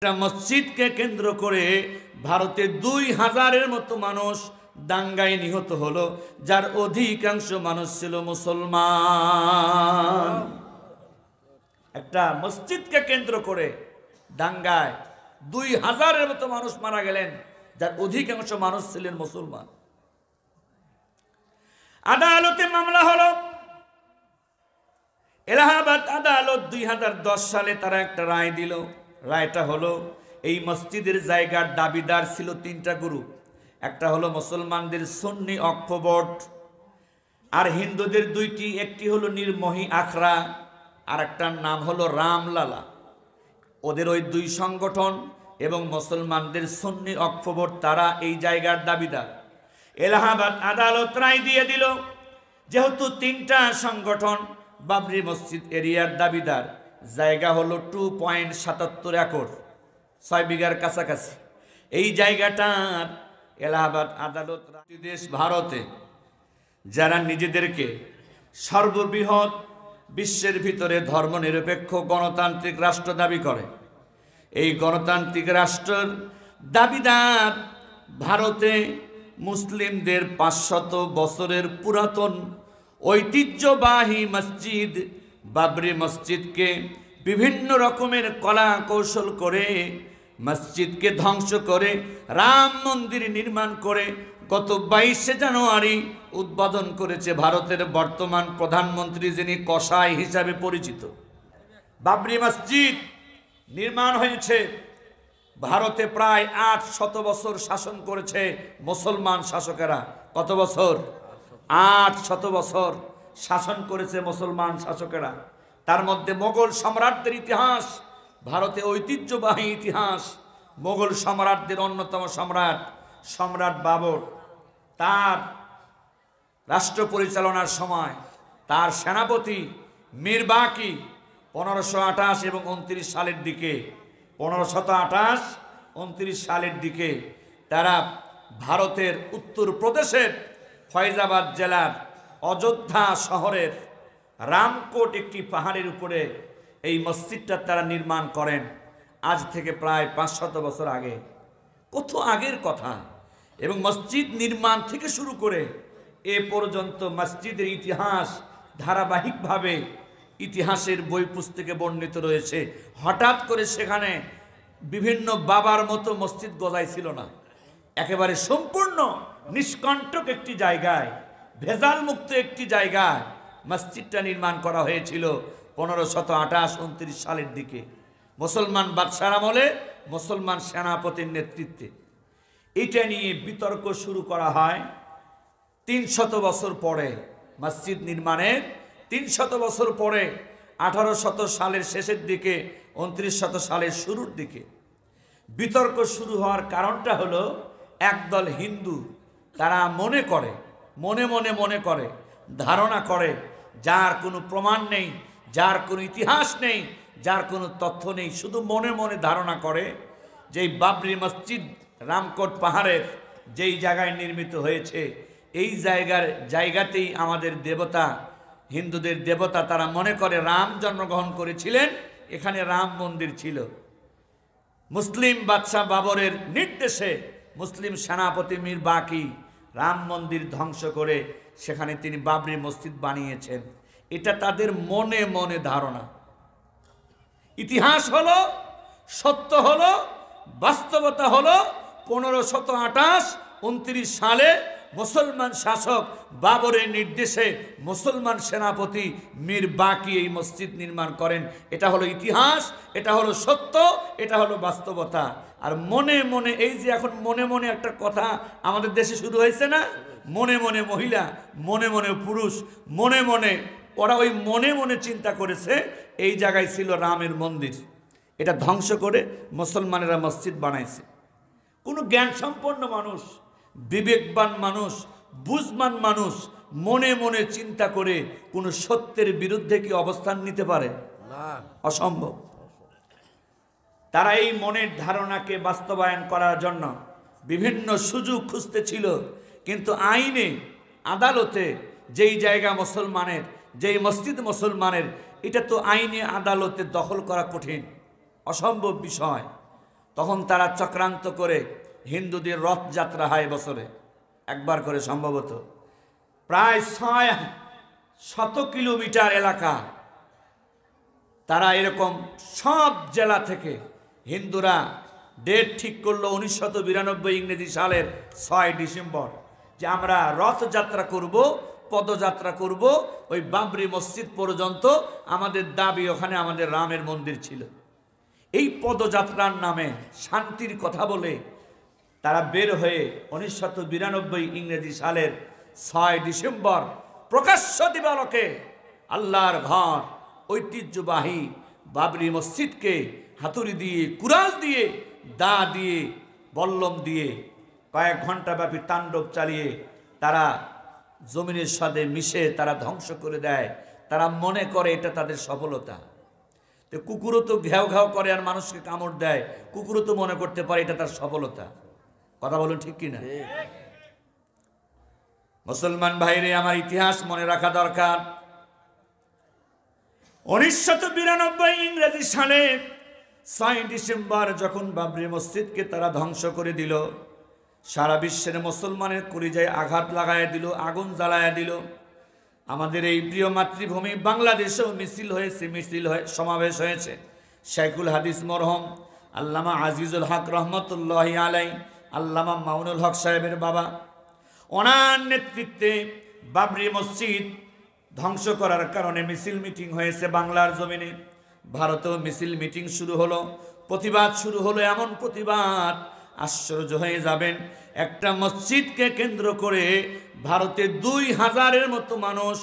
একটা মসজিদকে কেন্দ্র করে ভারতে 2000-এর মতো মানুষ দাঙ্গায় নিহত হলো, যার অধিকাংশ মানুষ ছিল মুসলমান। একটা মসজিদকে কেন্দ্র করে দাঙ্গায় 2000-এর মতো মানুষ মারা গেলেন, যার অধিকাংশ মানুষ ছিলেন মুসলমান। আদালতে মামলা হলো। এলাহাবাদ আদালত 2010 সালে তারা একটা রায় দিল। রায়টা হলো, এই মসজিদের জায়গার দাবিদার ছিল 3টা গ্রুপ। একটা হলো মুসলমানদের সুন্নি ওয়াকফ বোর্ড, আর হিন্দুদের 2টি, একটি হলো নির্মোহী আখড়া, আর একটার নাম হলো রামলালা। ওদের ওই 2 সংগঠন এবং মুসলমানদের সুন্নি ওয়াকফ বোর্ড, তারা এই জায়গার দাবিদার। এলাহাবাদ আদালত রায় দিয়ে দিল, যেহেতু 3টা সংগঠন বাবরি মসজিদ এরিয়ার দাবিদার, জায়গা হলো 2.77 একর, 6 বিঘার কাছাকাছি। এই জায়গাটার এলাহাবাদ আদালত দেশ ভারতে যারা নিজেদেরকে সর্ববৃহৎ বিশ্বের ভিতরে ধর্মনিরপেক্ষ গণতান্ত্রিক রাষ্ট্র দাবি করে, এই গণতান্ত্রিক রাষ্ট্রের দাবিদার ভারতে মুসলিমদের 500 বছরের পুরাতন ঐতিহ্যবাহী মসজিদ বাবরি মসজিদকে বিভিন্ন রকমের কলা কৌশল করে মসজিদকে ধ্বংস করে রাম মন্দির নির্মাণ করে গত 22শে জানুয়ারি উদ্বোধন করেছে ভারতের বর্তমান প্রধানমন্ত্রী, যিনি কসাই হিসাবে পরিচিত। বাবরি মসজিদ নির্মাণ হয়েছে, ভারতে প্রায় 800 বছর শাসন করেছে মুসলমান শাসকেরা। কত বছর? 800 বছর শাসন করেছে মুসলমান শাসকেরা। তার মধ্যে মোগল সম্রাটদের ইতিহাস, ভারতে ঐতিহ্যবাহী ইতিহাস। মোগল সম্রাটদের অন্যতম সম্রাট বাবর, তার রাষ্ট্র পরিচালনার সময় তার সেনাপতি মীর বাকি 1528 এবং 29 সালের দিকে, 1528, 29 সালের দিকে তারা ভারতের উত্তর প্রদেশের ফয়জাবাদ জেলার অযোধ্যা শহরের রামকোট একটি পাহাড়ের উপরে এই মসজিদটা তারা নির্মাণ করেন। আজ থেকে প্রায় 500 বছর আগে, কত আগের কথা। এবং মসজিদ নির্মাণ থেকে শুরু করে এ পর্যন্ত মসজিদের ইতিহাস ধারাবাহিকভাবে ইতিহাসের বই পুস্তকে বর্ণিত রয়েছে। হঠাৎ করে সেখানে বিভিন্ন বাবার মতো মসজিদ গজাইছিল না, একেবারে সম্পূর্ণ নিষ্কণ্টক একটি জায়গায়, ভেজাল মুক্ত একটি জায়গায় মসজিদটা নির্মাণ করা হয়েছিল 1528, 29 সালের দিকে মুসলমান বাদশার আমলে, মুসলমান সেনাপতির নেতৃত্বে। এটা নিয়ে বিতর্ক শুরু করা হয় 300 বছর পরে। মসজিদ নির্মাণের 300 বছর পরে 1800 সালের শেষের দিকে, 2900 সালের শুরুর দিকে বিতর্ক শুরু হওয়ার কারণটা হলো, একদল হিন্দু তারা মনে করে, মনে করে, ধারণা করে, যার কোনো প্রমাণ নেই, যার কোনো ইতিহাস নেই, যার কোনো তথ্য নেই, শুধু মনে ধারণা করে যে এই বাবরি মসজিদ রামকোট পাহাড়ের যেই জায়গায় নির্মিত হয়েছে, এই জায়গাতেই আমাদের দেবতা, হিন্দুদের দেবতা, তারা মনে করে রাম জন্মগ্রহণ করেছিলেন, এখানে রাম মন্দির ছিল। মুসলিম বাদশাহ বাবরের নির্দেশে মুসলিম সেনাপতি মীর বাকি রাম মন্দির ধ্বংস করে সেখানে তিনি বাবরি মসজিদ বানিয়েছেন। এটা তাদের মনে ধারণা। ইতিহাস হলো, সত্য হলো, বাস্তবতা হলো 1528, 29 সালে মুসলমান শাসক বাবরের নির্দেশে মুসলমান সেনাপতি মীর বাকি এই মসজিদ নির্মাণ করেন। এটা হলো ইতিহাস, এটা হলো সত্য, এটা হলো বাস্তবতা। আর মনে এই যে এখন মনে একটা কথা আমাদের দেশে শুরু হয়েছে না, মনে মহিলা, মনে পুরুষ, মনে ওরা ওই মনে চিন্তা করেছে এই জায়গায় ছিল রামের মন্দির, এটা ধ্বংস করে মুসলমানেরা মসজিদ বানাইছে। কোনো জ্ঞান সম্পন্ন মানুষ, বিবেকবান মানুষ, বুঝমান মানুষ মনে চিন্তা করে কোনো সত্যের বিরুদ্ধে কি অবস্থান নিতে পারে? না, অসম্ভব। তারা এই মনের ধারণাকে বাস্তবায়ন করার জন্য বিভিন্ন সুযোগ খুঁজতেছিল, কিন্তু আইনে, আদালতে যেই জায়গা মুসলমানের, যেই মসজিদ মুসলমানের, এটা তো আইনে আদালতে দখল করা কঠিন, অসম্ভব বিষয়। তখন তারা চক্রান্ত করে হিন্দুদের রথযাত্রা হয় বছরে একবার করে, সম্ভবত প্রায় 600 কিলোমিটার এলাকা তারা এরকম সব জেলা থেকে হিন্দুরা ডেট ঠিক করলো 1992 ইংরেজি সালের 6 ডিসেম্বর যে আমরা রথযাত্রা করব, পদযাত্রা করব ওই বাবরি মসজিদ পর্যন্ত। আমাদের দাবি ওখানে আমাদের রামের মন্দির ছিল। এই পদযাত্রার নামে শান্তির কথা বলে তারা বের হয়ে 1992 ইংরেজি সালের 6 ডিসেম্বর প্রকাশ্য দিবালোকে আল্লাহর ঘর ঐতিহ্যবাহী বাবরি মসজিদকে হাতুড়ি দিয়ে, কুড়াল দিয়ে, দা দিয়ে, বল্লম দিয়ে কয়েক ঘন্টা ব্যাপী তাণ্ডব চালিয়ে তারা জমিনের সাথে মিশে তারা ধ্বংস করে দেয়। তারা মনে করে এটা তাদের সফলতা। তো কুকুরও তো ঘেউ ঘেউ করে আর মানুষকে কামড় দেয়, কুকুরও তো মনে করতে পারে এটা তার সফলতা। কথা বলুন ঠিক কিনা? মুসলমান ভাইরে, আমার ইতিহাস মনে রাখা দরকার। 1992 ইংরেজি সালে 6 ডিসেম্বর যখন বাবরি মসজিদকে তারা ধ্বংস করে দিল, সারা বিশ্বের মুসলমানের কলিজায় আঘাত লাগায় দিল, আগুন জ্বালায় দিল। আমাদের এই প্রিয় মাতৃভূমি বাংলাদেশেও মিছিল হয়েছে, সমাবেশ হয়েছে। শাইখুল হাদিস মরহম আল্লামা আজিজুল হক রহমতুল্লাহি আলাই, আল্লামা মামুনুল হক সাহেবের বাবা, ওনার নেতৃত্বে বাবরি মসজিদ ধ্বংস করার কারণে মিছিল মিটিং হয়েছে বাংলার জমিনে। ভারতেও মিছিল মিটিং শুরু হলো, প্রতিবাদ শুরু হলো। এমন প্রতিবাদ আশ্চর্য হয়ে যাবেন, একটা মসজিদকে কেন্দ্র করে ভারতে 2000-এর মতো মানুষ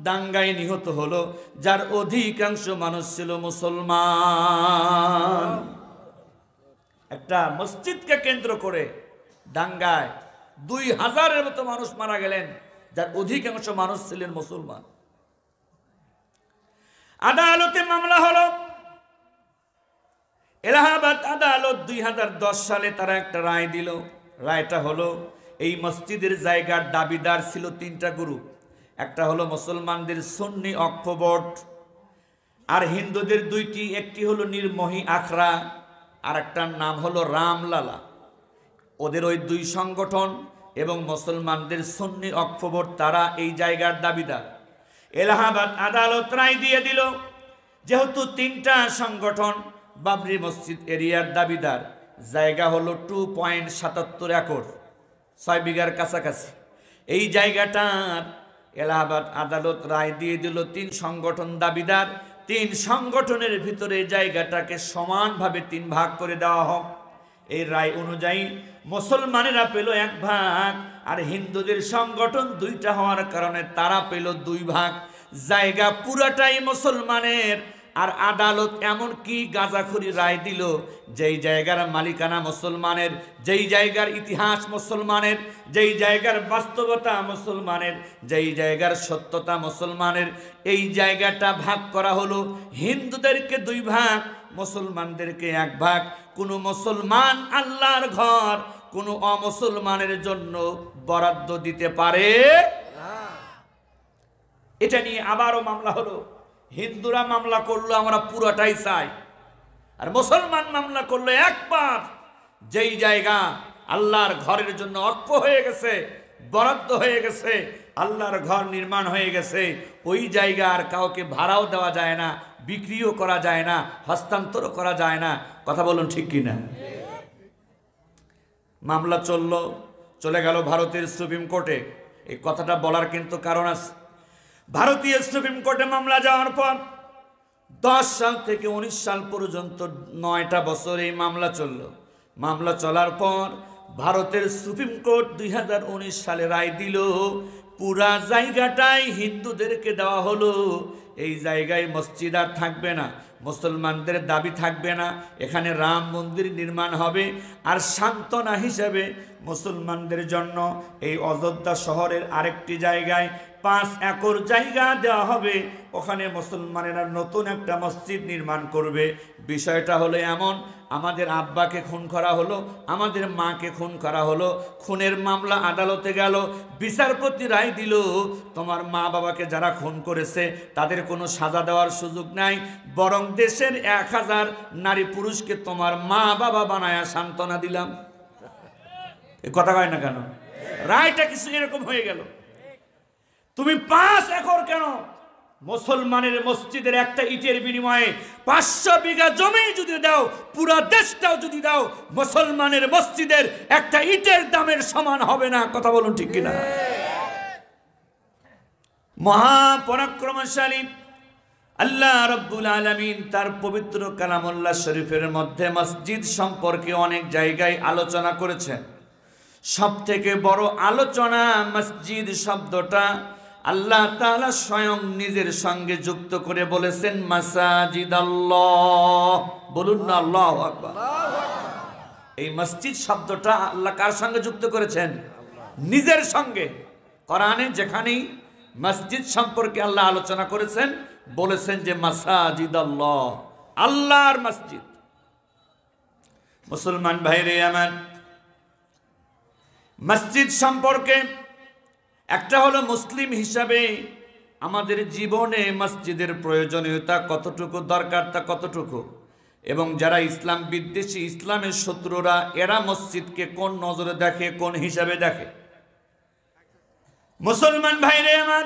দাঙ্গায় নিহত হলো, যার অধিকাংশ মানুষ ছিল মুসলমান। একটা মসজিদকে কেন্দ্র করে দাঙ্গায় 2000-এর মতো মানুষ মারা গেলেন, যার অধিকাংশ মানুষ ছিলেন মুসলমান। আদালতে মামলা হলো। এলাহাবাদ আদালত 2010 সালে তারা একটা রায় দিল। রায়টা হলো এই মসজিদের জায়গার দাবিদার ছিল 3টা গ্রুপ। একটা হলো মুসলমানদের সুন্নি ওয়াকফ বোর্ড, আর হিন্দুদের 2টি, একটি হলো নির্মোহী আখড়া, আর একটার নাম হলো রামলালা। ওদের ওই 2 সংগঠন এবং মুসলমানদের সুন্নি ওয়াকফ বোর্ড, তারা এই জায়গার দাবিদার। এলাহাবাদ আদালত রায় দিয়ে দিল, যেহেতু 3টা সংগঠন বাবরি মসজিদ এরিয়ার দাবিদার, জায়গা হলো 2.77 একর, 6 বিঘার কাছাকাছি। এই জায়গাটার এলাহাবাদ আদালত রায় দিয়ে দিল 3 সংগঠন দাবিদার, 3 সংগঠনের ভিতরে জায়গাটাকে সমানভাবে 3 ভাগ করে দেওয়া হোক। এই রায় অনুযায়ী মুসলমানেরা পেল 1 ভাগ, আর হিন্দুদের সংগঠন 2টা হওয়ার কারণে তারা পেল 2 ভাগ। জায়গা পুরাটাই মুসলমানের। আর আদালত এমন কি গাঁজাখুরি রায় দিল, যেই জায়গার মালিকানা মুসলমানের, যেই জায়গার ইতিহাস মুসলমানের, যেই জায়গার বাস্তবতা মুসলমানের, যেই জায়গার সত্যতা মুসলমানের, এই জায়গাটা ভাগ করা হলো। হিন্দুদেরকে 2 ভাগ, মুসলমানদেরকে 1 ভাগ। কোনো মুসলমান আল্লাহর ঘর কোনো অমুসলমানের জন্য বরাদ্দ দিতে পারে না। এটা নিয়ে আবারও মামলা হলো। হিন্দুরা মামলা করলো আমরা পুরোটাই চাই, আর মুসলমান মামলা করলো একবার যেই জায়গা আল্লাহর ঘরের জন্য ওয়াকফ হয়ে গেছে, বরাদ্দ হয়ে গেছে, আল্লাহর ঘর নির্মাণ হয়ে গেছে, ওই জায়গা আর কাউকে ভাড়াও দেওয়া যায় না, বিক্রিও করা যায় না, হস্তান্তরও করা যায় না। কথা বলুন ঠিক কিনা? মামলা চলে গেল ভারতের সুপ্রিম কোর্টে। এই কথাটা বলার কিন্তু কারণ আছে। ভারতীয় সুপ্রিম কোর্টে মামলা যাওয়ার পর 10 সাল থেকে 19 সাল পর্যন্ত 9টা বছর এই মামলা চলল। মামলা চলার পর ভারতের সুপ্রিম কোর্ট 2019 সালে রায় দিল, পুরা জায়গাটাই হিন্দুদেরকে দেওয়া হলো। এই জায়গায় মসজিদ আর থাকবে না, মুসলমানদের দাবি থাকবে না, এখানে রাম মন্দির নির্মাণ হবে। আর সান্ত্বনা হিসেবে মুসলমানদের জন্য এই অযোধ্যা শহরের আরেকটি জায়গায় 5 একর জায়গা দেওয়া হবে, ওখানে মুসলমানেরা নতুন একটা মসজিদ নির্মাণ করবে। বিষয়টা হলো এমন, আমাদের আব্বাকে খুন করা হলো, আমাদের মাকে খুন করা হলো, খুনের মামলা আদালতে গেল, বিচারপতি রায় দিল তোমার মা বাবাকে যারা খুন করেছে তাদের কোনো সাজা দেওয়ার সুযোগ নাই, বরং দেশের 1000 নারী পুরুষকে তোমার মা বাবা বানায়া সান্ত্বনা দিলাম। এ কথা কয় না কেন? রায়টা কিছু এরকম হয়ে গেল। তুমি 5 একর কেন? মুসলমানের মসজিদের একটা ইটের বিনিময়ে 500 বিঘা জমি যদি দাও, পুরা দেশটাও যদি দাও, মুসলমানের মসজিদের একটা ইটের দামের সমান হবে না। কথা বলুন ঠিক কিনা? মহাপরাক্রমশালী আল্লাহ রাব্বুল আলামিন তার পবিত্র কালামুল্লাহ শরীফের মধ্যে মসজিদ সম্পর্কে অনেক জায়গায় আলোচনা করেছেন। সবথেকে বড় আলোচনা মসজিদ শব্দটা আল্লাহ তাআলা স্বয়ং নিজের সঙ্গে যুক্ত করে বলেছেন মাসাজিদাল্লাহ। বলুন না আল্লাহু আকবার। এই মসজিদ শব্দটা আল্লাহ কার সঙ্গে যুক্ত করেছেন? নিজের সঙ্গে। কোরআনে যেখানেই মসজিদ সম্পর্কে আল্লাহ আলোচনা করেছেন বলেছেন যে মাসাজিদাল্লাহ, আল্লাহর মসজিদ। মুসলমান ভাইরে আমার, মসজিদ সম্পর্কে একটা হলো মুসলিম হিসাবে আমাদের জীবনে মসজিদের প্রয়োজনীয়তা কতটুকু, দরকার তা কতটুকু, এবং যারা ইসলাম বিদ্বেষী, ইসলামের শত্রুরা, এরা মসজিদকে কোন নজরে দেখে, কোন হিসাবে দেখে। মুসলমান ভাইরে আমার,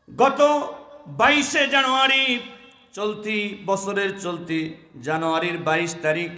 গত 22শে জানুয়ারি, চলতি বছরের চলতি জানুয়ারির 22 তারিখ